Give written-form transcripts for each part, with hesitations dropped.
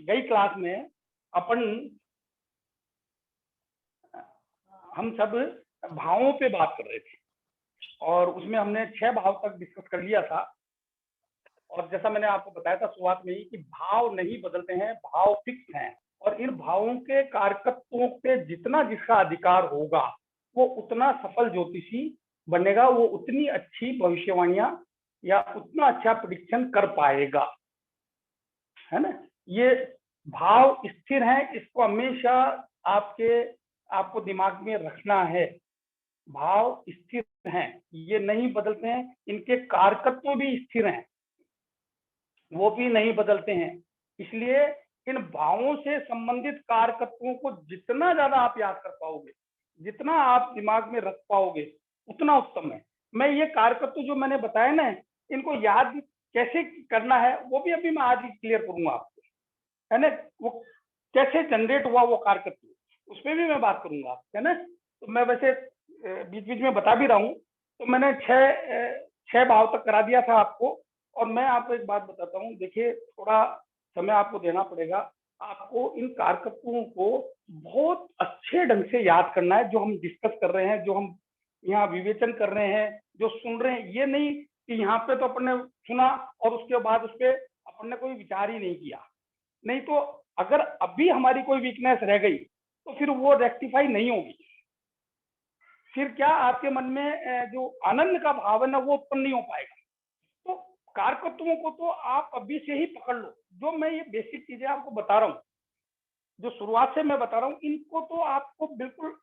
गई क्लास में हम सब भावों पे बात कर रहे थे और उसमें हमने 6 भाव तक डिस्कस कर लिया था। और जैसा मैंने आपको बताया था शुरुआत में ही कि भाव नहीं बदलते हैं, भाव फिक्स हैं और इन भावों के कारकत्वों पे जितना जिसका अधिकार होगा वो उतना सफल ज्योतिषी बनेगा, वो उतनी अच्छी भविष्यवाणियां या उतना अच्छा प्रिडिक्शन कर पाएगा, है ना। ये भाव स्थिर हैं, इसको हमेशा आपको दिमाग में रखना है। भाव स्थिर हैं, ये नहीं बदलते हैं, इनके कारकत्व भी स्थिर हैं, वो भी नहीं बदलते हैं। इसलिए इन भावों से संबंधित कारकत्वों को जितना ज्यादा आप याद कर पाओगे, जितना आप दिमाग में रख पाओगे, उतना उत्तम है। मैं ये कारकत्व जो मैंने बताया ना, इनको याद कैसे करना है वो भी अभी मैं आज ही क्लियर करूंगा आपको, है ना। वो कैसे जनरेट हुआ वो कारकत्व, उस पर भी मैं बात करूंगा, है ना। तो मैं वैसे बीच बीच में बता भी रहा हूँ। तो मैंने छह भाव तक करा दिया था आपको। और मैं आपको एक बात बताता हूँ, देखिए थोड़ा समय आपको देना पड़ेगा। आपको इन कारकत्वों को बहुत अच्छे ढंग से याद करना है, जो हम डिस्कस कर रहे हैं, जो हम यहाँ विवेचन कर रहे हैं, जो सुन रहे हैं। ये नहीं कि यहाँ पे तो अपन ने सुना और उसके बाद उस पर अपन ने कोई विचार ही नहीं किया। नहीं तो अगर अभी हमारी कोई वीकनेस रह गई तो फिर वो रेक्टिफाई नहीं होगी। फिर क्या आपके मन में जो आनंद का भाव है ना, वो उत्पन्न नहीं हो पाएगा। तो कारकत्वों को तो आप अभी से ही पकड़ लो। जो मैं ये बेसिक चीजें आपको बता रहा हूँ, जो शुरुआत से मैं बता रहा हूँ, इनको तो आपको बिल्कुल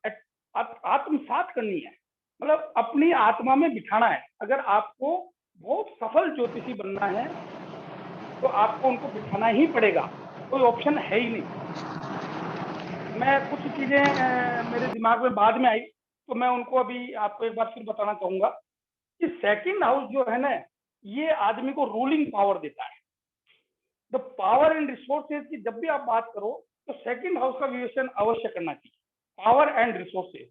आत्मसात करनी है, मतलब अपनी आत्मा में बिठाना है। अगर आपको बहुत सफल ज्योतिषी बनना है तो आपको उनको बिठाना ही पड़ेगा, कोई ऑप्शन है ही नहीं। मैं कुछ चीजें मेरे दिमाग में बाद में आई, तो मैं उनको अभी आपको एक बार फिर बताना चाहूंगा कि सेकंड हाउस जो है ना, ये आदमी को रूलिंग पावर देता है, द पावर एंड रिसोर्सेज की। जब भी आप बात करो तो सेकंड हाउस का विवेचन अवश्य करना चाहिए, power and resources.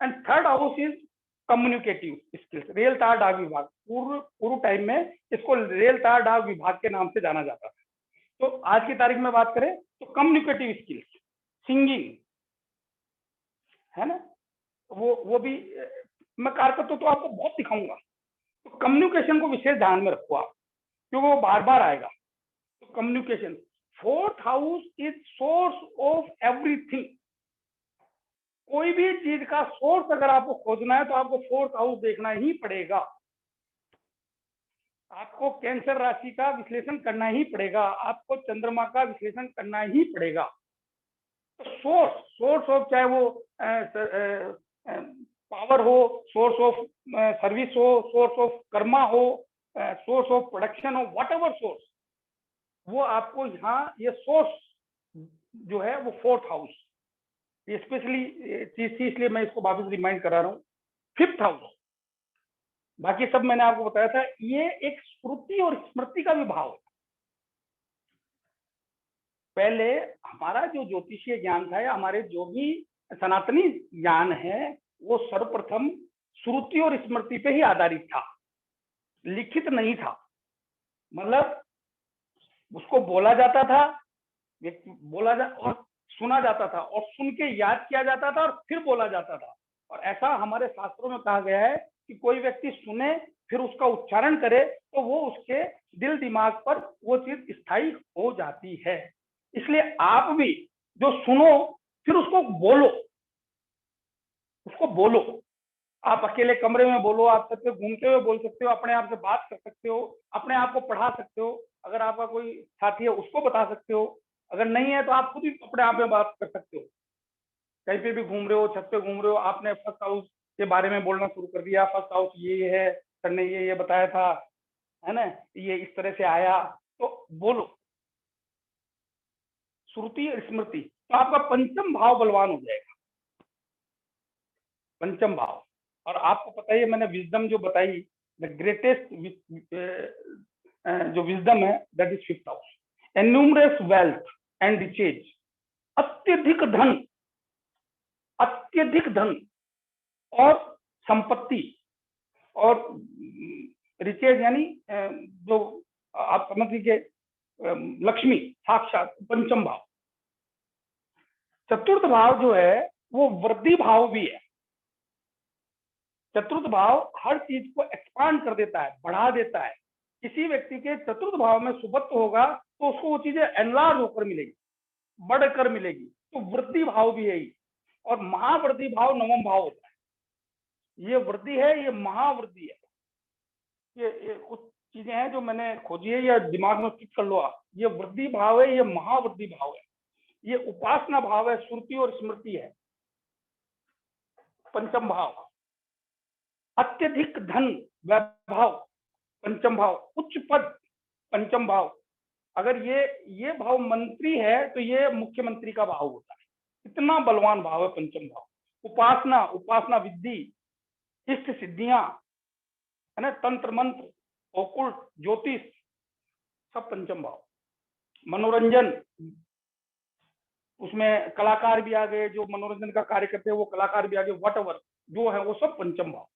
And third house is communicative skills, rail तार डाक विभाग। पूर्व टाइम में इसको रेल तार डाक विभाग के नाम से जाना जाता था। तो आज की तारीख में बात करें तो कम्युनिकेटिव स्किल्स, सिंगिंग, है ना। वो भी मैं कारकत्व तो आपको बहुत दिखाऊंगा। तो कम्युनिकेशन को विशेष ध्यान में रखो आप, क्योंकि वो बार बार आएगा। तो communication. Fourth house is source of everything. कोई भी चीज का सोर्स अगर आपको खोजना है तो आपको फोर्थ हाउस देखना ही पड़ेगा। आपको कैंसर राशि का विश्लेषण करना ही पड़ेगा, आपको चंद्रमा का विश्लेषण करना ही पड़ेगा। तो सोर्स ऑफ, चाहे वो पावर हो, सोर्स ऑफ सर्विस हो, सोर्स ऑफ कर्मा हो, सोर्स ऑफ प्रोडक्शन हो, वट एवर सोर्स, वो आपको यहाँ ये सोर्स जो है वो फोर्थ हाउस, ये स्पेशली चीज थी, इसलिए मैं इसको वापस रिमाइंड करा रहा हूँ। फिफ्थ हाउस, बाकी सब मैंने आपको बताया था, ये एक स्मृति और स्मृति का भी भाव है। पहले हमारा जो ज्योतिषीय ज्ञान था या हमारे जो भी सनातनी ज्ञान है, वो सर्वप्रथम श्रुति और स्मृति पे ही आधारित था, लिखित नहीं था। मतलब उसको बोला जाता था, और सुना जाता था, और सुन के याद किया जाता था, और फिर बोला जाता था। और ऐसा हमारे शास्त्रों में कहा गया है कि कोई व्यक्ति सुने फिर उसका उच्चारण करे तो वो उसके दिल दिमाग पर वो चीज स्थायी हो जाती है। इसलिए आप भी जो सुनो फिर उसको बोलो, उसको बोलो। आप अकेले कमरे में बोलो, आप छत पे घूमते हुए बोल सकते हो, अपने आप से बात कर सकते हो, अपने आप को पढ़ा सकते हो। अगर आपका कोई साथी है उसको बता सकते हो, अगर नहीं है तो आप खुद ही अपने आप में बात कर सकते हो। कहीं पे भी घूम रहे हो, छत पे घूम रहे हो, आपने फर्स्ट हाउस के बारे में बोलना शुरू कर दिया, फर्स्ट हाउस ये है, सर ने ये बताया था, है ना, ये इस तरह से आया, तो बोलो। श्रुति और स्मृति, तो आपका पंचम भाव बलवान हो जाएगा, पंचम भाव। और आपको पता है मैंने विजडम जो बताई, द ग्रेटेस्ट जो विजडम है that is fifth house. Enumerous wealth and riches, अत्यधिक धन, अत्यधिक धन और संपत्ति, और रिचेज यानी जो आप समझ लीजिए लक्ष्मी साक्षात पंचम भाव। चतुर्थ भाव जो है वो वृद्धि भाव भी है। चतुर्थ भाव हर चीज को एक्सपांड कर देता है, बढ़ा देता है। किसी व्यक्ति के चतुर्थ भाव में शुभत्व होगा तो उसको वो चीजें एनलार्ज होकर मिलेगी, बढ़कर मिलेगी। तो वृद्धि भाव भी है ही। और महावृद्धि भाव नवम भाव होता है। ये वृद्धि है, ये महावृद्धि है। ये कुछ चीजें हैं जो मैंने खोजी है या दिमाग में फिक्स कर लो आप। ये वृद्धि भाव है, ये महावृद्धि भाव है, ये उपासना भाव है, श्रुति और स्मृति है। पंचम भाव अत्यधिक धन वैभव, पंचम भाव उच्च पद, पंचम भाव। अगर ये भाव मंत्री है तो ये मुख्यमंत्री का भाव होता है। इतना बलवान भाव है पंचम भाव। उपासना, उपासना विद्धि, इष्ट सिद्धियां, है ना, तंत्र मंत्र, ओकुल्ट, ज्योतिष, सब पंचम भाव। मनोरंजन, उसमें कलाकार भी आ गए, जो मनोरंजन का कार्य करते हैं वो कलाकार भी आ गए, वट एवर जो है वो सब पंचम भाव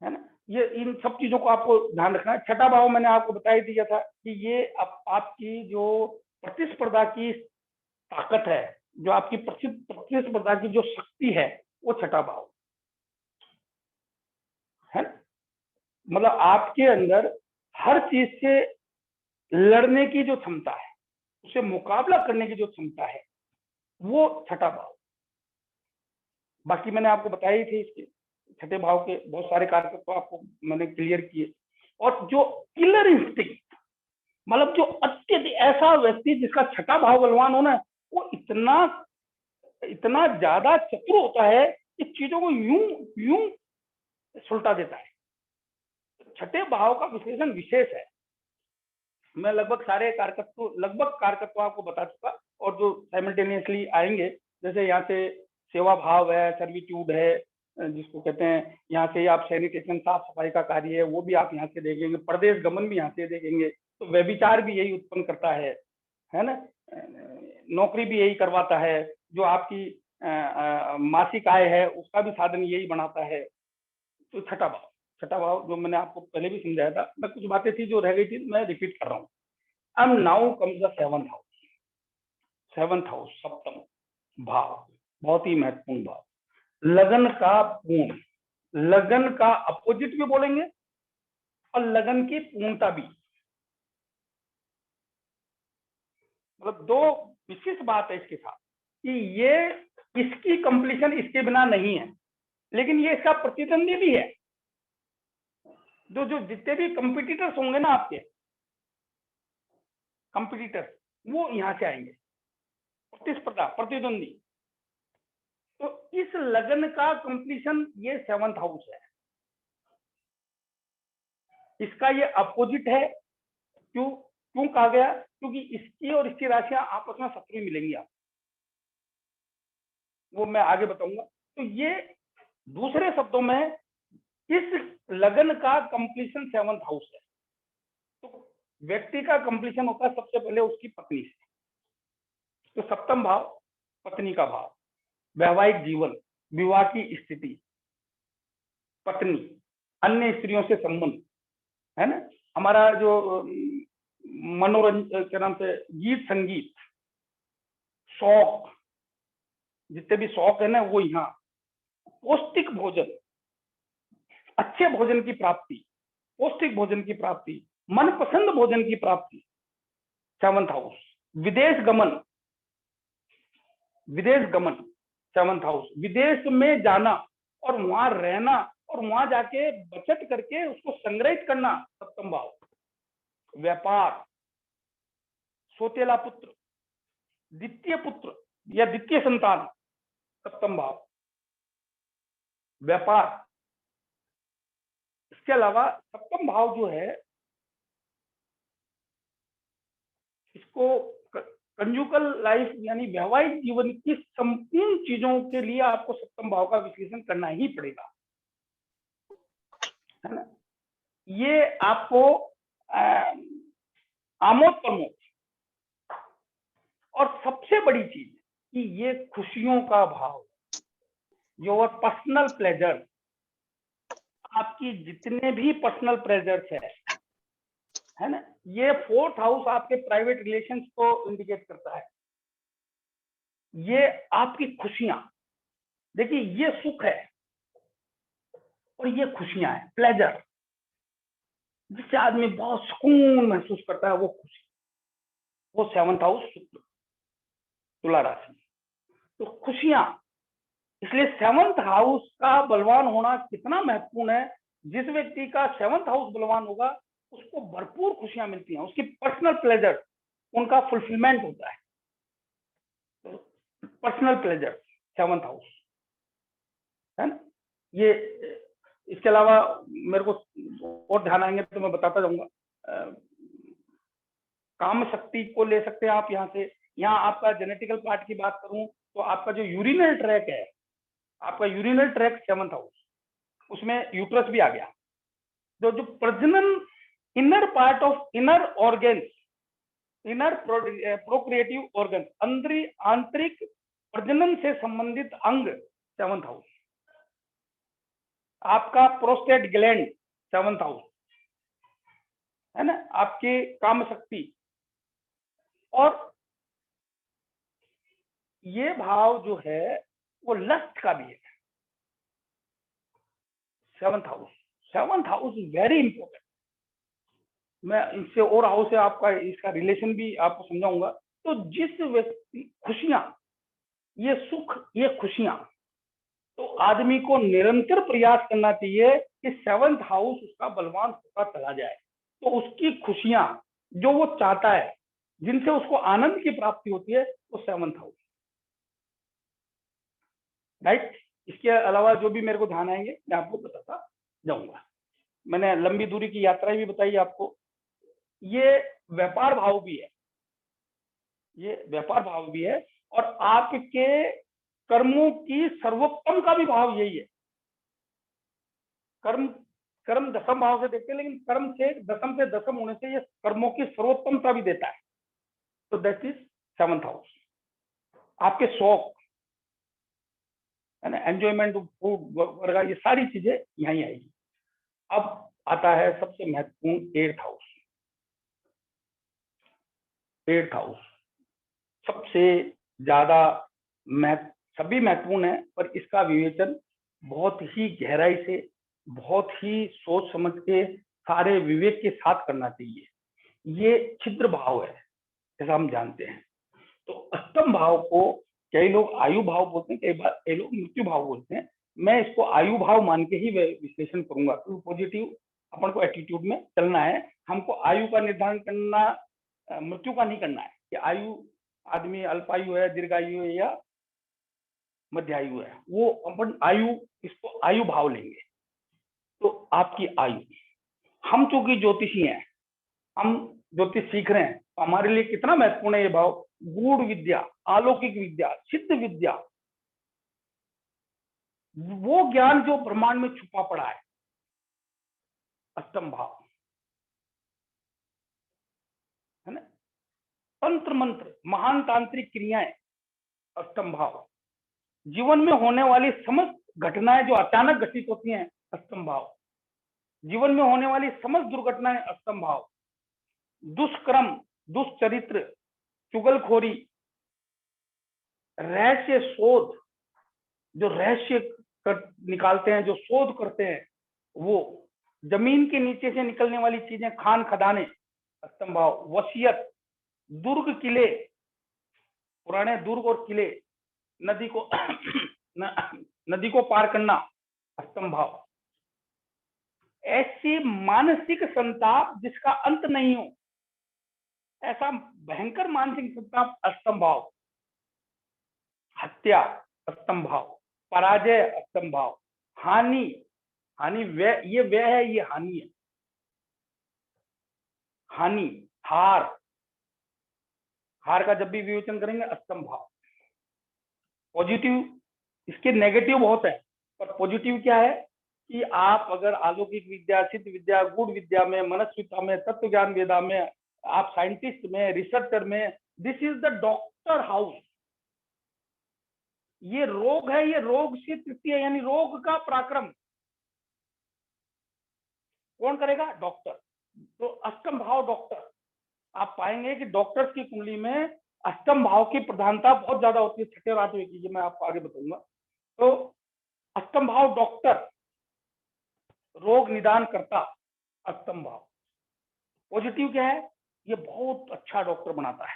है ना। ये इन सब चीजों को आपको ध्यान रखना है। छठा भाव मैंने आपको बता ही दिया था कि ये आपकी जो प्रतिस्पर्धा की ताकत है, जो आपकी प्रतिस्पर्धा की जो शक्ति है, वो छठा भाव है ना। मतलब आपके अंदर हर चीज से लड़ने की जो क्षमता है, उसे मुकाबला करने की जो क्षमता है, वो छठा भाव। बाकी मैंने आपको बताया ही थे, इसके छठे भाव के बहुत सारे कार्य तो आपको मैंने क्लियर किए। और जो किलर इंस्टिंक्ट, मतलब जो अत्यधिक ऐसा व्यक्ति जिसका छठा भाव बलवान होना, वो इतना ज्यादा चतुर होता है कि चीजों को यूं सुलटा देता है। छठे भाव का विश्लेषण विशेष है। मैं लगभग सारे कारकत्व आपको बता चुका, और जो साइमल्टेनियसली आएंगे, जैसे यहाँ से सेवा भाव है, सर्विट्यूड है जिसको कहते हैं, यहाँ से आप सैनिटेशन, साफ सफाई का कार्य है, वो भी आप यहाँ से देखेंगे। प्रदेश गमन भी यहाँ से देखेंगे। तो व्यभिचार भी यही उत्पन्न करता है ना। नौकरी भी यही करवाता है। जो आपकी मासिक आय है उसका भी साधन यही बनाता है। तो छठा भाव जो मैंने आपको पहले भी समझाया था, मैं कुछ बातें थी जो रह गई थी, मैं रिपीट कर रहा हूँ। अब now comes the seventh house, सप्तम भाव, बहुत ही महत्वपूर्ण भाव। लगन का पूर्ण, लगन का अपोजिट भी बोलेंगे और लगन की पूर्णता भी। मतलब दो विशेष बात है इसके साथ कि ये इसकी कंप्लीशन इसके बिना नहीं है, लेकिन ये इसका प्रतिद्वंदी भी है। जो जितने भी कंपिटिटर्स होंगे ना आपके कंपिटिटर्स, वो यहां से आएंगे, प्रतिस्पर्धा, प्रतिद्वंदी। तो इस लगन का कंप्लीशन ये सेवंथ हाउस है। इसका ये अपोजिट है। क्यों कहा गया? क्योंकि इसकी और इसकी राशियां आपस में शत्रु मिलेंगी आप, वो मैं आगे बताऊंगा। तो ये दूसरे शब्दों में इस लगन का कंप्लीशन सेवंथ हाउस है। तो व्यक्ति का कंप्लीशन होता है सबसे पहले उसकी पत्नी से। तो सप्तम भाव पत्नी का भाव, वैवाहिक जीवन, विवाह की स्थिति, पत्नी, अन्य स्त्रियों से संबंध, है ना। हमारा जो मनोरंजन के नाम से गीत संगीत, शौक, जितने भी शौक है ना वो यहाँ। पौष्टिक भोजन, अच्छे भोजन की प्राप्ति, पौष्टिक भोजन की प्राप्ति, मनपसंद भोजन की प्राप्ति, सेवंथ हाउस। विदेश गमन, सेवंथ हाउस। विदेश में जाना और वहां रहना और वहां जाके बचत करके उसको संग्रहित करना, सप्तम भाव। व्यापार, सोतेला पुत्र, द्वितीय पुत्र या द्वितीय संतान, सप्तम भाव, व्यापार। इसके अलावा सप्तम भाव जो है, इसको कंजुगल लाइफ यानी वैवाहिक जीवन की संपूर्ण चीजों के लिए आपको सप्तम भाव का विश्लेषण करना ही पड़ेगा, है ना। ये आपको आमोद प्रमोद, और सबसे बड़ी चीज कि ये खुशियों का भाव, योर पर्सनल प्लेजर। आपकी जितने भी पर्सनल प्लेजर्स है है ना। ये फोर्थ हाउस आपके प्राइवेट रिलेशंस को इंडिकेट करता है। ये आपकी खुशियां, देखिए ये सुख है और ये खुशियां है, प्लेजर, जिससे आदमी बहुत सुकून महसूस करता है, वो खुशी, वो सेवंथ हाउस तुला राशि। तो खुशियां, इसलिए सेवंथ हाउस का बलवान होना कितना महत्वपूर्ण है। जिस व्यक्ति का सेवंथ हाउस बलवान होगा उसको भरपूर खुशियां मिलती हैं, उसकी पर्सनल प्लेजर, उनका फुलफिलमेंट होता है। पर्सनल प्लेजर, सेवंथ हाउस, है ना। ये इसके अलावा मेरे को और ध्यान आएंगे तो मैं बताता जाऊंगा। काम शक्ति को ले सकते हैं आप यहाँ से। यहाँ आपका जेनेटिकल पार्ट की बात करूं तो आपका जो यूरिनल ट्रैक है, आपका यूरिनल ट्रैक सेवंथ हाउस, उसमें यूट्रस भी आ गया। जो जो प्रजनन, inner part of inner organs, inner procreative organ, आंतरिक प्रजनन से संबंधित अंग सेवंथ हाउस। आपका प्रोस्टेट ग्लैंड सेवंथ हाउस, है ना। आपकी काम शक्ति, और ये भाव जो है वो लस्ट का भी है। Seventh house, seventh house is very important. मैं इससे और हाउस से आपका इसका रिलेशन भी आपको समझाऊंगा। तो जिस व्यक्ति, खुशियां, ये सुख, ये खुशियां, तो आदमी को निरंतर प्रयास करना चाहिए कि सेवंथ हाउस उसका बलवान होता चला जाए, तो उसकी खुशियां जो वो चाहता है, जिनसे उसको आनंद की प्राप्ति होती है, वो सेवंथ हाउस, राइट। इसके अलावा जो भी मेरे को ध्यान आएंगे मैं आपको बताता जाऊंगा। मैंने लंबी दूरी की यात्राएं भी बताई आपको। ये व्यापार भाव भी है, ये व्यापार भाव भी है, और आपके कर्मों की सर्वोत्तम का भी भाव यही है। कर्म, कर्म दसम भाव से देखते हैं, लेकिन कर्म से दसम होने से ये कर्मों की सर्वोत्तमता भी देता है। तो दैट इज सेवंथ हाउस। आपके शौक, है ना, एंजॉयमेंट ऑफ फूड वगैरह, ये सारी चीजें यहीं आएगी। अब आता है सबसे महत्वपूर्ण एट्थ हाउस। एट्थ हाउस सबसे ज्यादा सभी महत्वपूर्ण है, पर इसका विवेचन बहुत ही गहराई से, बहुत ही सोच समझ के, सारे विवेक के साथ करना चाहिए। ये छिद्र भाव है, जैसा हम जानते हैं। तो अष्टम भाव को कई लोग आयु भाव बोलते हैं, कई लोग मृत्यु भाव बोलते हैं। मैं इसको आयु भाव मान के ही विश्लेषण करूंगा, क्योंकि पॉजिटिव अपन को एटीट्यूड में चलना है। हमको आयु का निर्धारण करना, मृत्यु का नहीं करना है कि आयु, आदमी अल्पायु है, दीर्घायु है, या मध्यायु है। वो अपन आयु, इसको आयु भाव लेंगे। तो आपकी आयु, हम चूंकि ज्योतिषी हैं, हम ज्योतिष सीख रहे हैं, तो हमारे लिए कितना महत्वपूर्ण है ये भाव। गूढ़ विद्या, अलौकिक विद्या, सिद्ध विद्या, वो ज्ञान जो ब्रह्मांड में छुपा पड़ा है, अष्टम भाव, है ना। तंत्र मंत्र, महान तांत्रिक क्रियाएं, अष्टम भाव। जीवन में होने वाली समस्त घटनाएं जो अचानक घटित होती हैं, अष्टम भाव। जीवन में होने वाली समस्त दुर्घटनाएं, अष्टम भाव। दुष्कर्म, दुष्चरित्र, चुगलखोरी, रहस्य शोध, जो रहस्य निकालते हैं, जो शोध करते हैं, वो जमीन के नीचे से निकलने वाली चीजें, खान खदाने, अष्टम भाव। वसीयत, दुर्ग किले, पुराने दुर्ग और किले, नदी को नदी को पार करना, अष्टम भाव। ऐसी मानसिक संताप जिसका अंत नहीं हो, ऐसा भयंकर मानसिक संताप, अष्टम भाव। हत्या, अष्टम भाव। पराजय, अष्टम भाव। हानि, हानि व्यय, ये व्यय है, ये हानि है। हानि, हार, हार का जब भी विवेचन करेंगे, अष्टम भाव। पॉजिटिव, इसके नेगेटिव बहुत है, पर पॉजिटिव क्या है कि आप अगर अलौकिक विद्या, सिद्ध विद्या, गूढ़ विद्या में, मनस्विता में, तत्व ज्ञान वेदा में, आप साइंटिस्ट में, रिसर्चर में, this is the doctor house. ये रोग है, ये रोग से तृतीय, यानी रोग का पराक्रम कौन करेगा? डॉक्टर। तो अष्टम भाव डॉक्टर, आप पाएंगे कि डॉक्टर्स की कुंडली में अष्टम भाव की प्रधानता बहुत ज्यादा होती है, छठे और आठवें की, ये मैं आपको आगे बताऊंगा। तो अष्टम भाव डॉक्टर, रोग निदान करता अष्टम भाव। पॉजिटिव क्या है, ये बहुत अच्छा डॉक्टर बनाता है,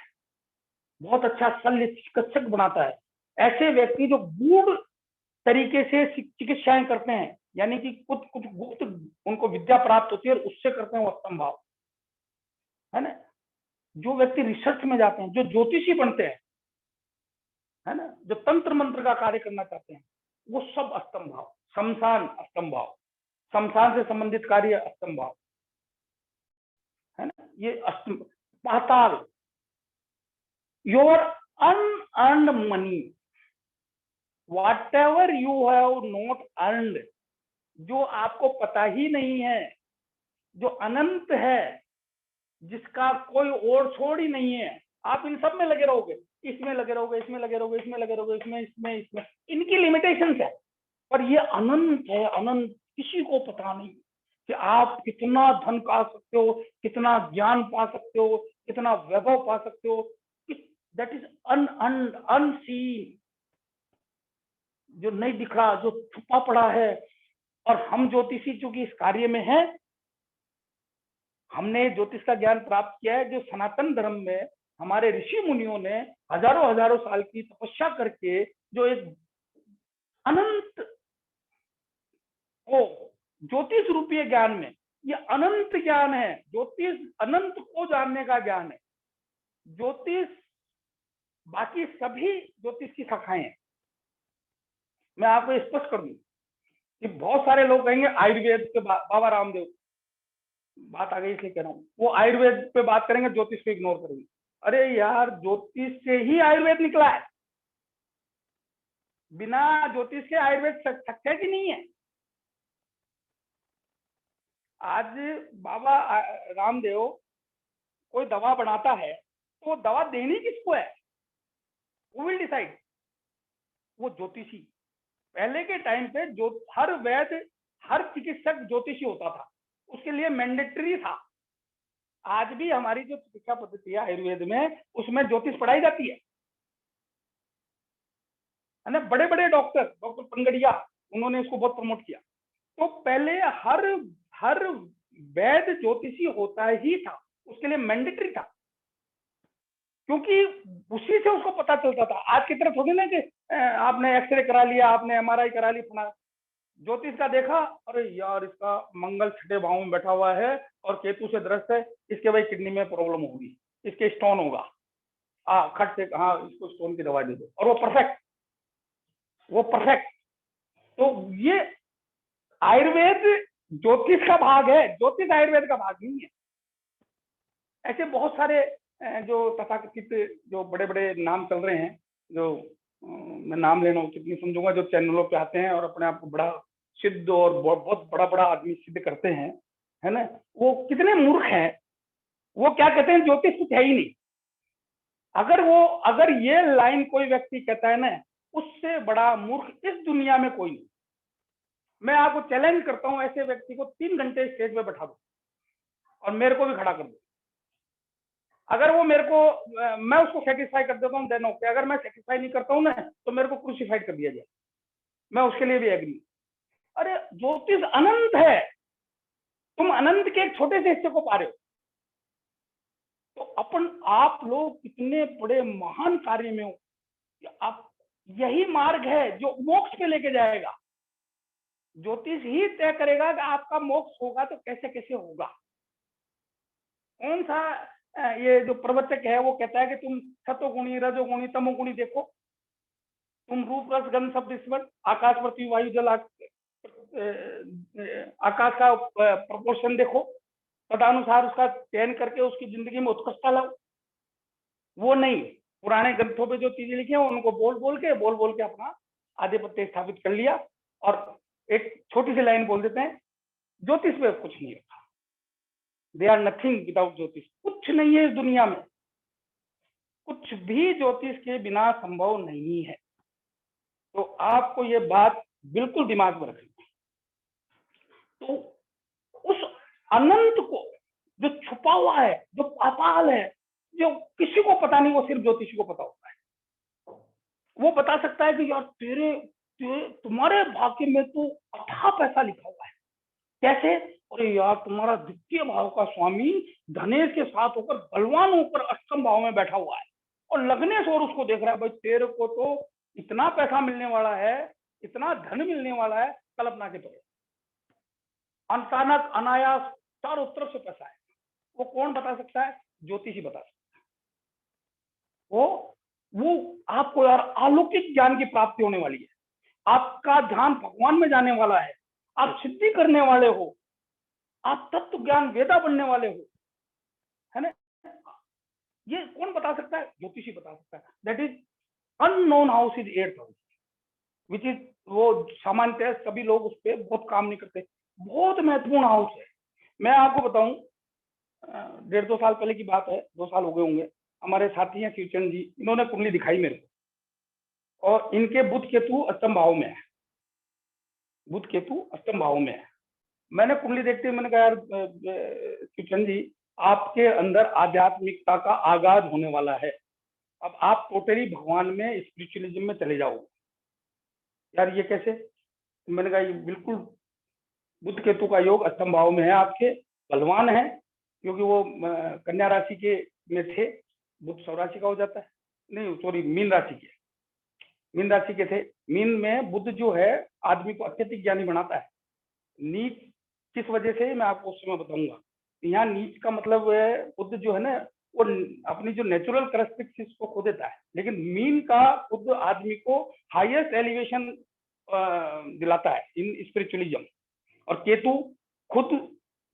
बहुत अच्छा शल्य चिकित्सक बनाता है। ऐसे व्यक्ति जो गूढ़ तरीके से चिकित्साएं करते हैं, यानी कि कुछ कुछ गुप्त उनको विद्या प्राप्त होती है और उससे करते हैं वो अष्टम भाव, है ना। जो व्यक्ति रिसर्च में जाते हैं, जो ज्योतिषी बनते हैं, है ना, जो तंत्र मंत्र का कार्य करना चाहते हैं, वो सब अष्टम भाव। शमशान अष्टम भाव, शमशान से संबंधित कार्य अष्टम भाव, है ना, ये अष्टम। पाताल, your unearned money, whatever you have not earned, जो आपको पता ही नहीं है, जो अनंत है, जिसका कोई और छोड़ ही नहीं है, आप इन सब में लगे रहोगे, इसमें लगे रहोगे, इसमें लगे रहोगे, इसमें लगे रहोगे, इसमें इनकी लिमिटेशंस है, पर ये अनंत है, अनंत। किसी को पता नहीं कि आप कितना धन पा सकते हो, कितना ज्ञान पा सकते हो, कितना वैभव पा सकते हो, दैट इज अनसीन, जो नहीं दिख रहा, जो छुपा पड़ा है। और हम ज्योतिषी चूंकि इस कार्य में हैं, हमने ज्योतिष का ज्ञान प्राप्त किया है, जो सनातन धर्म में हमारे ऋषि मुनियों ने हजारों हजारों साल की तपस्या करके जो एक अनंत को ज्योतिष रूपीय ज्ञान में, ये अनंत ज्ञान है, ज्योतिष अनंत को जानने का ज्ञान है। ज्योतिष बाकी सभी ज्योतिष की शाखाएं हैं। मैं आपको स्पष्ट कर दूं कि बहुत सारे लोग कहेंगे आयुर्वेद के बाबा रामदेव, बात आ गई इसलिए कह रहा हूँ, वो आयुर्वेद पे बात करेंगे, ज्योतिष को इग्नोर करेंगे। अरे यार, ज्योतिष से ही आयुर्वेद निकला है, बिना ज्योतिष के आयुर्वेद सक्सेस ही नहीं है। आज बाबा रामदेव कोई दवा बनाता है तो दवा देनी किसको है, वो विल डिसाइड, वो ज्योतिषी। पहले के टाइम पे जो हर वैद्य, हर चिकित्सक ज्योतिषी होता था, उसके लिए मैंडेटरी था। आज भी हमारी जो चिकित्सा पद्धति है आयुर्वेद में, उसमें ज्योतिष पढ़ाई जाती है ना। बड़े बड़े डॉक्टर पंगड़िया, उन्होंने इसको बहुत प्रमोट किया। तो पहले हर वैद्य ज्योतिषी होता ही था, उसके लिए मैंडेटरी था, क्योंकि उसी से उसको पता चलता था। आज की तरह थोड़ी ना कि आपने एक्सरे करा लिया, आपने एमआरआई करा ली, फना ज्योतिष का देखा, अरे यार इसका मंगल छठे भाव में बैठा हुआ है और केतु से ग्रस्त है, इसके भाई किडनी में प्रॉब्लम होगी, इसके स्टोन होगा, खट से हाँ इसको स्टोन की दवा दे दो, और वो परफेक्ट। तो ये आयुर्वेद ज्योतिष का भाग है, ज्योतिष आयुर्वेद का भाग नहीं है। ऐसे बहुत सारे जो तथाकथित जो बड़े बड़े नाम चल रहे हैं, जो मैं नाम लेना उचित नहीं समझूंगा, जो चैनलों पे आते हैं और अपने आप को बड़ा सिद्ध और बहुत बड़ा बड़ा आदमी सिद्ध करते हैं, है ना, वो कितने मूर्ख हैं। वो क्या कहते हैं, ज्योतिष कुछ है ही नहीं। अगर ये लाइन कोई व्यक्ति कहता है ना, उससे बड़ा मूर्ख इस दुनिया में कोई नहीं। मैं आपको चैलेंज करता हूं, ऐसे व्यक्ति को 3 घंटे स्टेज पे बैठा दो और मेरे को भी खड़ा कर दो, अगर वो मेरे को, मैं उसको सेटिस्फाई कर देता हूँ, देन ओके। अगर मैं सेटिस्फाई नहीं करता हूँ ना, तो मेरे को क्रूसिफाइड कर दिया जाए, मैं उसके लिए भी एग्री। अरे ज्योतिष अनंत है, तुम अनंत के एक छोटे से हिस्से को पा रहे हो। तो आप लोग कितने बड़े महान कार्य में हो कि आप, यही मार्ग है जो मोक्ष पे लेके जाएगा। ज्योतिष ही तय करेगा कि आपका मोक्ष होगा तो कैसे कैसे होगा। कौन सा ये जो प्रवचक है वो कहता है कि तुम सतोगुणी, रजोगुणी, तमोगुणी देखो, तुम रूप रस गंध शब्द स्पर्श, आकाश पृथ्वी वायु जल, आकाश का प्रपोर्शन देखो, तदनुसार उसका चयन करके उसकी जिंदगी में उत्कृष्टता लाओ। वो नहीं, पुराने ग्रंथों पे जो चीजें लिखी हैं उनको बोल बोल के अपना आधिपत्य स्थापित कर लिया, और एक छोटी सी लाइन बोल देते हैं, ज्योतिष पे कुछ नहीं रखा, दे आर नथिंग विदाउट ज्योतिष। कुछ नहीं है इस दुनिया में, कुछ भी ज्योतिष के बिना संभव नहीं है। तो आपको ये बात बिल्कुल दिमाग में रखनी है। तो उस अनंत को जो छुपा हुआ है, जो पाताल है, जो किसी को पता नहीं, वो सिर्फ ज्योतिषी को पता होता है। वो बता सकता है कि यार तुम्हारे भाग्य में तो अथाह पैसा लिखा हुआ है। कैसे? अरे यार, तुम्हारा द्वितीय भाव का स्वामी धनेश के साथ होकर, बलवान होकर अष्टम भाव में बैठा हुआ है, और लग्नेश और उसको देख रहा है, भाई तेरे को तो इतना पैसा मिलने वाला है, इतना धन मिलने वाला है, कल्पना के तौर। अचानक अनायास चारों तरफ से पैसा है। वो कौन बता सकता है? ज्योतिषी बता सकता है। वो आपको यार अलौकिक ज्ञान की प्राप्ति होने वाली है, आपका ध्यान भगवान में जाने वाला है, आप सिद्धि करने वाले हो, आप तत्व ज्ञान वेदा बनने वाले हो, है ना? ये कौन बता सकता है? ज्योतिषी बता सकता है। That is unknown house is 8th house, which is, वो सामान्यतः सभी लोग उस पर बहुत काम नहीं करते। बहुत महत्वपूर्ण हाउस है। मैं आपको बताऊं, 1.5-2 साल पहले की बात है, 2 साल हो गए होंगे। हमारे साथी हैं शिवचंद जी, इन्होंने कुंडली दिखाई मेरे को, और इनके बुध केतु अष्टम भाव में है। बुध केतु अष्टम भाव में है। मैंने कुंडली देखते हुए मैंने कहा, यार शिवचंद जी, आपके अंदर आध्यात्मिकता का आगाज होने वाला है, अब आप टोटली भगवान में, स्पिरिचुअलिज्म में चले जाओगे। यार ये कैसे? मैंने कहा, ये बिल्कुल बुध केतु का योग अष्टम भाव में है आपके, बलवान है, क्योंकि वो कन्या राशि के में थे। बुध स्वराशि का हो जाता है, नहीं सॉरी, मीन राशि के, मीन राशि के थे। मीन में बुध जो है आदमी को अत्यधिक ज्ञानी बनाता है। नीच किस वजह से, मैं आपको उस समय बताऊंगा। यहाँ नीच का मतलब है, बुध जो है ना, वो अपनी जो नेचुरल कैरेक्टरिस्टिक्स को खो देता है, लेकिन मीन का बुध आदमी को हाईएस्ट एलिवेशन दिलाता है इन स्पिरिचुअलिज्म। और केतु खुद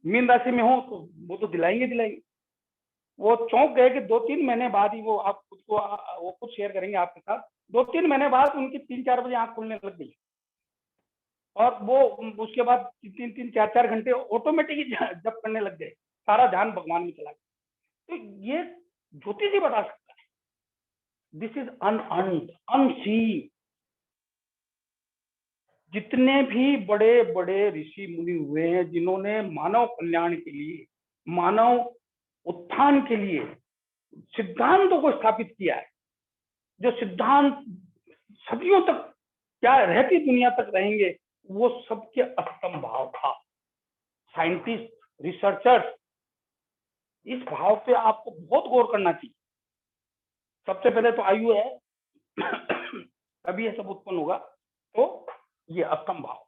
मीन राशि में हो तो वो तो दिलाएंगे दिलाएंगे। वो चौंक गए कि 2-3 महीने बाद ही, वो आप खुद को, वो खुद शेयर करेंगे आपके साथ, 2-3 महीने बाद उनकी 3-4 बजे आंख खुलने लग गई, और वो उसके बाद 3-3, 4-4 घंटे ऑटोमेटिक ही जब करने लग गए, सारा ध्यान भगवान में चला गया। तो ये ज्योतिषी बता सकता है। This is unseen. जितने भी बड़े बड़े ऋषि मुनि हुए हैं, जिन्होंने मानव कल्याण के लिए, मानव उत्थान के लिए सिद्धांतों को स्थापित किया है, जो सिद्धांत सदियों तक, क्या रहती दुनिया तक रहेंगे, वो सबके अष्टम भाव था। साइंटिस्ट, रिसर्चर्स, इस भाव पे आपको बहुत गौर करना चाहिए। सबसे पहले तो आयु है, तभी ये सब उत्पन्न होगा। तो ये अष्टम भाव,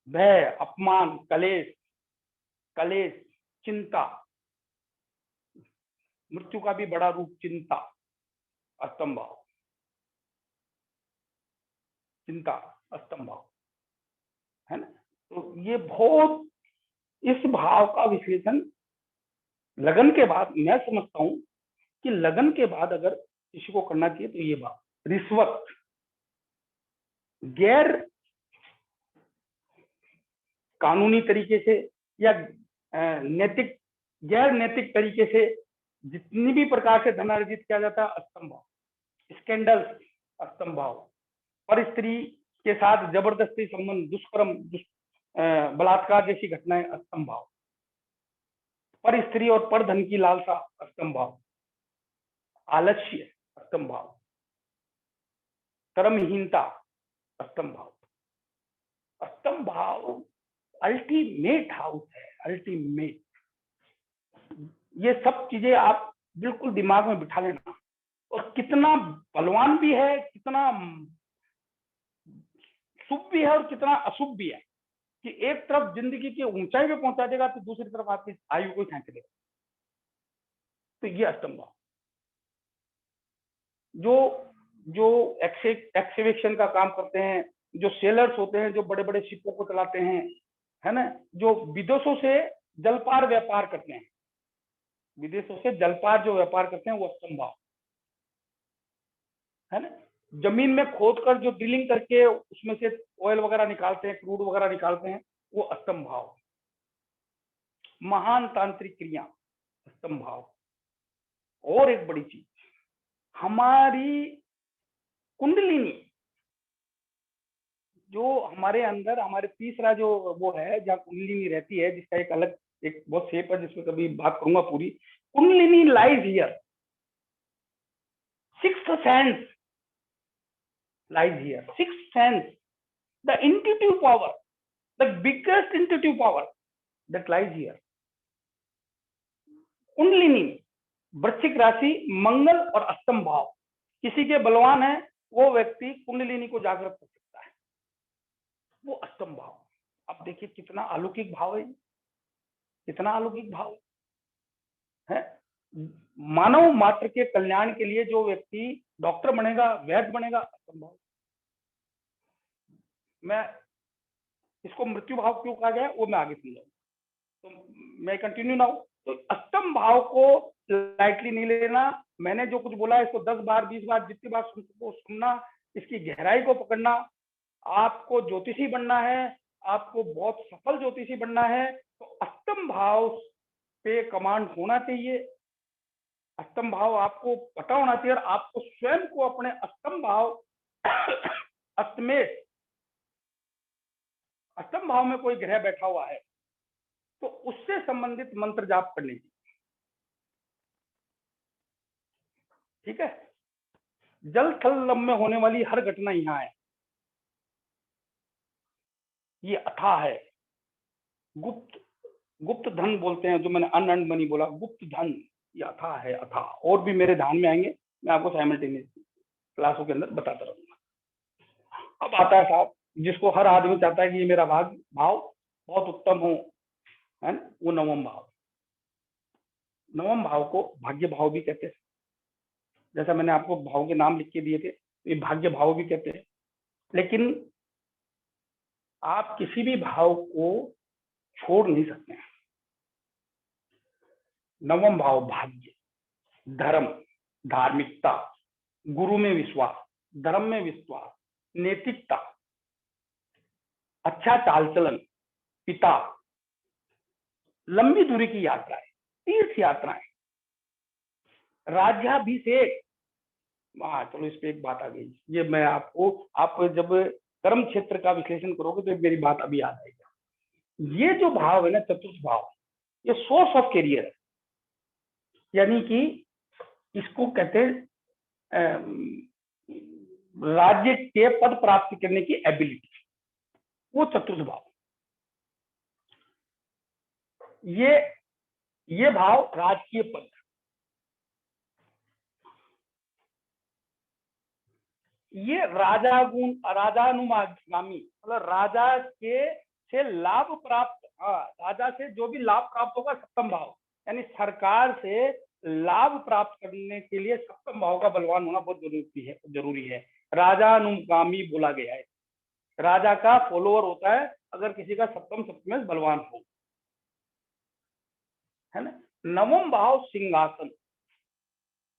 भय, अपमान, कलेश, कलेश, चिंता, मृत्यु का भी बड़ा रूप चिंता, अष्टम भाव, चिंता, अष्टम भाव, है ना? तो ये बहुत, इस भाव का विश्लेषण लगन के बाद, मैं समझता हूं कि लगन के बाद अगर किसी को करना चाहिए तो ये भाव। रिश्वत, गैर कानूनी तरीके से या नैतिक, गैर नैतिक तरीके से जितनी भी प्रकार से धन अर्जित किया जाता है, अष्टम भाव। स्कैंडल, अष्टम भाव। पर स्त्री के साथ जबरदस्ती संबंध, दुष्कर्म, बलात्कार जैसी घटनाएं, अष्टम भाव। पर स्त्री और पर धन की लालसा, अष्टम भाव। आलस्य, अष्टम भाव। कर्महीनता, अष्टम भाव। अष्टम भाव अल्टीमेट हाउस है, अल्टीमेट। ये सब चीजें आप बिल्कुल दिमाग में बिठा लेना। और कितना बलवान भी है, कितना शुभ भी है और कितना अशुभ भी है, कि एक तरफ जिंदगी की ऊंचाई पे पहुंचा देगा तो दूसरी तरफ आपकी आयु को खींच देगा। तो ये अष्टम भाव, जो जो एक्सकेवेशन का काम करते हैं, जो सेलर्स होते हैं, जो बड़े बड़े शिपों को चलाते हैं, है ना, जो विदेशों से जलपार व्यापार करते हैं, विदेशों से जलपार जो व्यापार करते हैं, वो अष्टम भाव, है ना। जमीन में खोद कर जो ड्रिलिंग करके उसमें से ऑयल वगैरह निकालते हैं, क्रूड वगैरह निकालते हैं, वो अष्टम भाव। महान तांत्रिक क्रिया, अष्टम भाव। और एक बड़ी चीज, हमारी कुंडलिनी, जो हमारे अंदर, हमारे तीसरा जो वो है, जहाँ कुंडलिनी रहती है, जिसका एक अलग एक बहुत शेप है जिसमें कभी बात करूंगा पूरी। Kundalini lies here, sixth sense lies here, sixth sense, the intuitive power, the biggest intuitive power that lies here. Kundalini वृश्चिक राशि, मंगल और अष्टम भाव, किसी के बलवान है वो व्यक्ति कुंडलिनी को जागृत कर सकता है, वो अष्टम भाव। अब देखिए कितना अलौकिक भाव है, कितना अलौकिक भाव है। मानव मात्र के कल्याण के लिए जो व्यक्ति डॉक्टर बनेगा, वैद्य बनेगा, अष्टम भाव। मैं इसको मृत्यु भाव क्यों कहा गया वो मैं आगे समझाऊंगा, तो मैं कंटिन्यू ना हो। तो अष्टम भाव को लाइटली नहीं लेना। मैंने जो कुछ बोला इसको 10 बार 20 बार जितनी बार सुनना, इसकी गहराई को पकड़ना। आपको ज्योतिषी बनना है, आपको बहुत सफल ज्योतिषी बनना है, तो अष्टम भाव पे कमांड होना चाहिए। अष्टम भाव आपको पता होना चाहिए और आपको स्वयं को अपने अष्टम भाव अष्टमेश, अष्टम भाव में कोई ग्रह बैठा हुआ है तो उससे संबंधित मंत्र जाप करने की, ठीक है। जल थल लम में होने वाली हर घटना यहाँ है, ये अथाह है। गुप्त, गुप्त धन बोलते हैं, जो मैंने अनअर्न्ड मनी बोला, गुप्त धन, ये अथाह है, अथाह। और भी मेरे ध्यान में आएंगे, मैं आपको साइमल्टेनियसली क्लासों के अंदर बताता रहूंगा। अब आता है साहब, जिसको हर आदमी चाहता है कि ये मेरा भाग भाव बहुत उत्तम हो, है ना, वो नवम भाव। नवम भाव को भाग्य भाव भी कहते हैं। जैसा मैंने आपको भाव के नाम लिख के दिए थे, ये भाग्य भाव भी कहते हैं। लेकिन आप किसी भी भाव को छोड़ नहीं सकते हैं। नवम भाव भाग्य, धर्म, धार्मिकता, गुरु में विश्वास, धर्म में विश्वास, नैतिकता, अच्छा चाल चलन, पिता, लंबी दूरी की यात्राएं, तीर्थ यात्राएं, राज्याभिषेक। हाँ चलो, इस पे एक बात आ गई, ये मैं आपको, आप जब कर्म क्षेत्र का विश्लेषण करोगे तो मेरी बात अभी याद आएगी। ये जो भाव है ना, चतुर्थ भाव, ये सोर्स ऑफ कैरियर है, यानी कि इसको कहते हैं राज्य के पद प्राप्त करने की एबिलिटी, वो चतुर्थ भाव। ये भाव राजकीय पद, ये राजा गुण, राजानुगामी, मतलब राजा के से लाभ प्राप्त, राजा से जो भी लाभ प्राप्त होगा, सप्तम भाव, यानी सरकार से लाभ प्राप्त करने के लिए सप्तम भाव का बलवान होना बहुत जरूरी है। राजानुगामी बोला गया है, राजा का फॉलोअर होता है अगर किसी का सप्तम सप्तमेश बलवान हो, है ना। नवम भाव सिंहासन,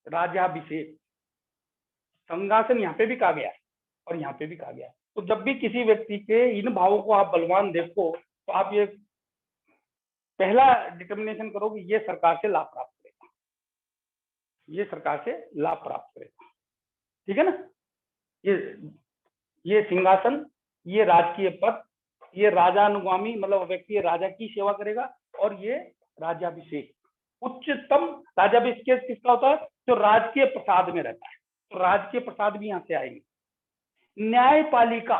राज्याभिषेक, सिंहासन यहाँ पे भी कहा गया है और यहाँ पे भी कहा गया है। तो जब भी किसी व्यक्ति के इन भावों को आप बलवान देखो तो आप ये पहला डिटर्मिनेशन करो कि ये सरकार से लाभ प्राप्त करेगा, ये सरकार से लाभ प्राप्त करेगा, ठीक है ना। ये सिंहासन, ये राजकीय पद, ये राजानुगामी, मतलब व्यक्ति राजा की सेवा करेगा, और ये राज्याभिषेक, उच्चतम राज्याभिषेक किसका होता है, जो राजकीय प्रसाद में रहता है, तो राजकीय प्रसाद भी यहाँ से आएंगे। न्यायपालिका,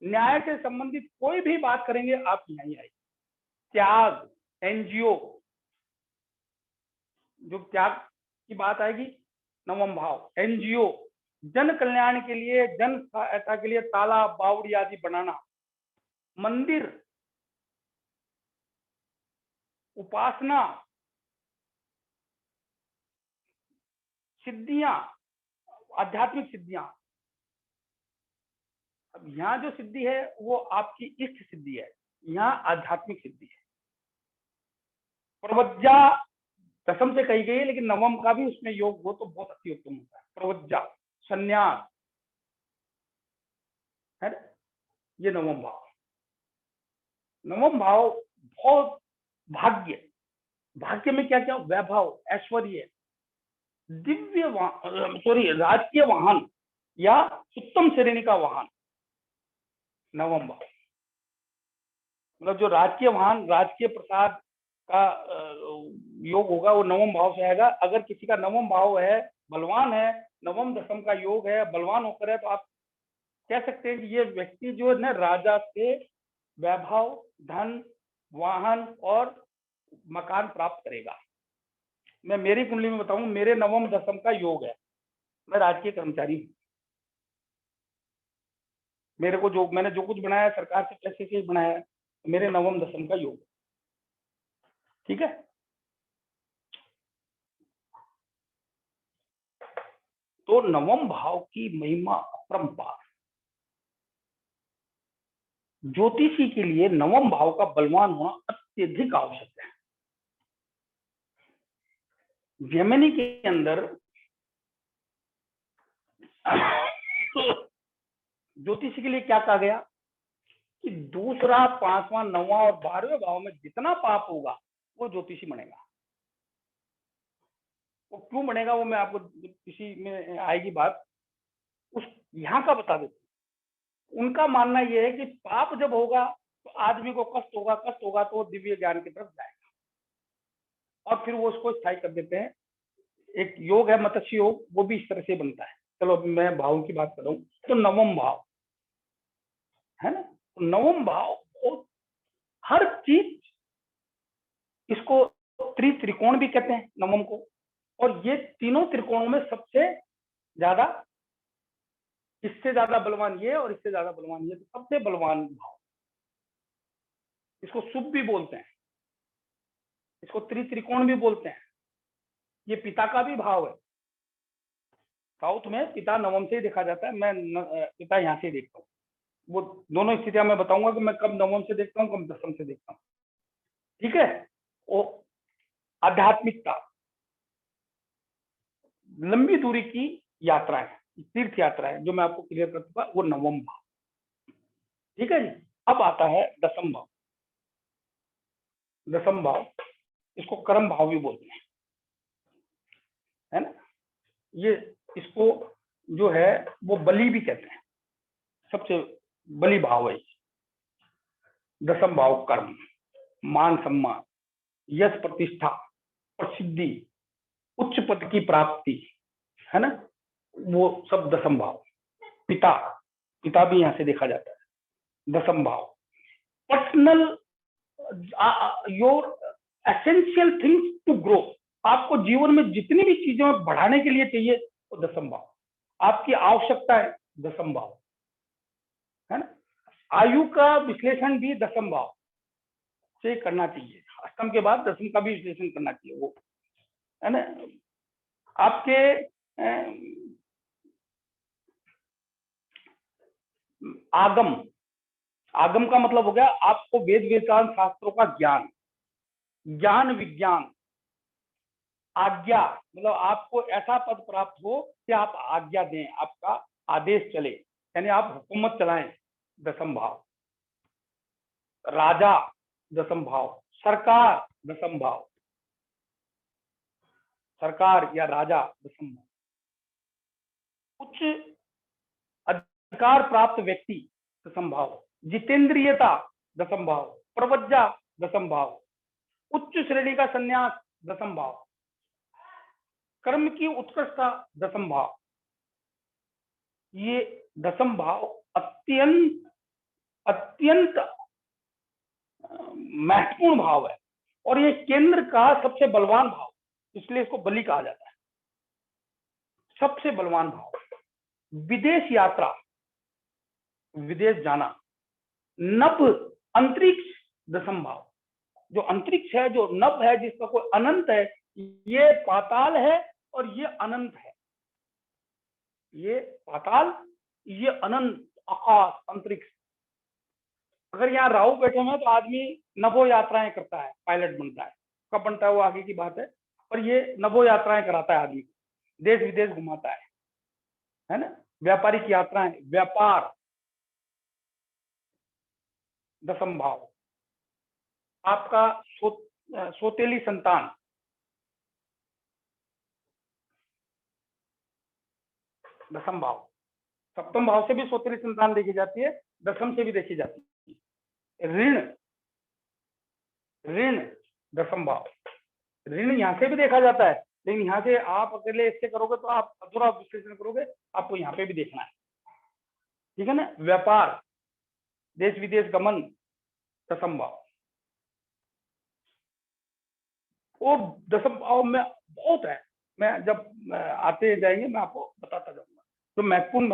न्याय से संबंधित कोई भी बात करेंगे आप यहाँ ही आएगी। त्याग, एनजीओ, जो त्याग की बात आएगी, नवम भाव। एनजीओ, जन कल्याण के लिए, जन सहायता के लिए तालाब, बावड़ी आदि बनाना। मंदिर, उपासना, सिद्धियां, आध्यात्मिक सिद्धियां। अब यहाँ जो सिद्धि है वो आपकी इष्ट सिद्धि है, यहाँ आध्यात्मिक सिद्धि है। प्रवज्जा दशम से कही गई है, लेकिन नवम का भी उसमें योग हो तो बहुत अति उत्तम होता है। प्रवज्जा, संन्यास, है ना, ये नवम भाव। नवम भाव बहुत भाग्य, भाग्य में क्या क्या, वैभव, ऐश्वर्य, दिव्य राजकीय वाहन या उत्तम श्रेणी का वाहन, नवम भाव। मतलब जो राजकीय वाहन, राजकीय प्रसाद का योग होगा वो नवम भाव से आएगा। अगर किसी का नवम भाव है, बलवान है, नवम दशम का योग है, बलवान होकर है, तो आप कह सकते हैं कि ये व्यक्ति जो है ना राजा से वैभव, धन, वाहन और मकान प्राप्त करेगा। मैं मेरी कुंडली में बताऊं, मेरे नवम दशम का योग है, मैं राजकीय कर्मचारी हूं। मेरे को जो मैंने जो कुछ बनाया है सरकार से पैसे से बनाया है, मेरे नवम दशम का योग। ठीक है, तो नवम भाव की महिमा अपरंपार। ज्योतिषी के लिए नवम भाव का बलवान होना अत्यधिक आवश्यक है। जेमिनी के अंदर ज्योतिषी के लिए क्या कहा गया कि दूसरा, पांचवा, नौवां और 12वें भाव में जितना पाप होगा वो ज्योतिषी बनेगा। वो क्यों बनेगा वो मैं आपको किसी में आएगी बात, उस यहाँ का बता देता हूं। उनका मानना यह है कि पाप जब होगा तो आदमी को कष्ट होगा, कष्ट होगा तो दिव्य ज्ञान की तरफ जाएगा और फिर वो उसको स्थायी कर देते हैं। एक योग है मत्स्य योग, वो भी इस तरह से बनता है। चलो अब मैं भाव की बात कर रहा हूँ, तो नवम भाव है ना, तो नवम भाव हर चीज, इसको त्रिकोण भी कहते हैं नवम को, और ये तीनों त्रिकोणों में सबसे ज्यादा, इससे ज्यादा बलवान ये और इससे ज्यादा बलवान ये, तो सबसे बलवान भाव। इसको शुभ भी बोलते हैं, इसको त्रिकोण भी बोलते हैं। ये पिता का भी भाव है। साउथ में पिता नवम से ही देखा जाता है, मैं पिता यहाँ से देखता हूँ। वो दोनों स्थितियां मैं बताऊंगा कि मैं कब नवम से देखता हूँ, कब दशम से देखता हूँ। ठीक है, वो आध्यात्मिकता, लंबी दूरी की यात्रा है, तीर्थ यात्रा है, जो मैं आपको क्लियर कर चुका, वो नवम भाव। ठीक है जी, अब आता है दशम भाव। दशम भाव, इसको कर्म भाव भी बोलते हैं, है ना। ये इसको जो है वो बलि भी कहते हैं, सबसे बलि भाव है। दशम भाव कर्म, मान सम्मान, यश प्रतिष्ठा, प्रसिद्धि, उच्च पद की प्राप्ति, है ना, वो सब दशम भाव। पिता, पिता भी यहां से देखा जाता है। दशम भाव personal, your essential things to grow, आपको जीवन में जितनी भी चीजें बढ़ाने के लिए चाहिए वो दशम भाव। आपकी आवश्यकता है दशम भाव, है ना। आयु का विश्लेषण भी दशम भाव से करना चाहिए, अष्टम के बाद दशम का भी विश्लेषण करना चाहिए, वो है ना। आपके आगम, आगम का मतलब हो गया आपको वेद वेदांत शास्त्रों का ज्ञान, ज्ञान विज्ञान। आज्ञा मतलब आपको ऐसा पद प्राप्त हो कि आप आज्ञा दें, आपका आदेश चले, यानी आप हुकूमत चलाएं, दशम भाव। राजा दशम भाव, सरकार दशम भाव, सरकार या राजा दशम भाव। उच्च अधिकार प्राप्त व्यक्ति दशम भाव, जितेंद्रियता दशम भाव, प्रवज्जा दशम भाव, उच्च श्रेणी का संन्यास दशम भाव, कर्म की उत्कृष्टता दशम भाव। ये दशम भाव अत्यंत अत्यंत महत्वपूर्ण भाव है और ये केंद्र का सबसे बलवान भाव, इसलिए इसको बलि कहा जाता है, सबसे बलवान भाव। विदेश यात्रा, विदेश जाना, नभ अंतरिक्ष दशम भाव, जो अंतरिक्ष है, जो नभ है, जिसका कोई अनंत है, ये पाताल है और ये अनंत है। ये पाताल, ये अनंत, आकाश, अंतरिक्ष। अगर यहाँ राहु बैठे हुए हैं तो आदमी नभो यात्राएं करता है, पायलट बनता है, कब बनता है वो आगे की बात है, पर ये नभो यात्राएं कराता है आदमी, देश विदेश घुमाता है ना। व्यापारिक यात्राएं, व्यापार दशम भाव। आपका सोतेली संतान, दशम भाव। सप्तम भाव से भी सोतेली संतान देखी जाती है, दशम से भी देखी जाती है। ऋण, ऋण दशम भाव, ऋण यहाँ से भी देखा जाता है, लेकिन यहाँ से आप अकेले इससे करोगे तो आप अधूरा विश्लेषण करोगे, आपको यहाँ पे भी देखना है, ठीक है ना। व्यापार, देश विदेश गमन दशम भाव, और दशम भाव में बहुत है, मैं जब आते जाएंगे मैं आपको बताता जाऊंगा। तो महत्वपूर्ण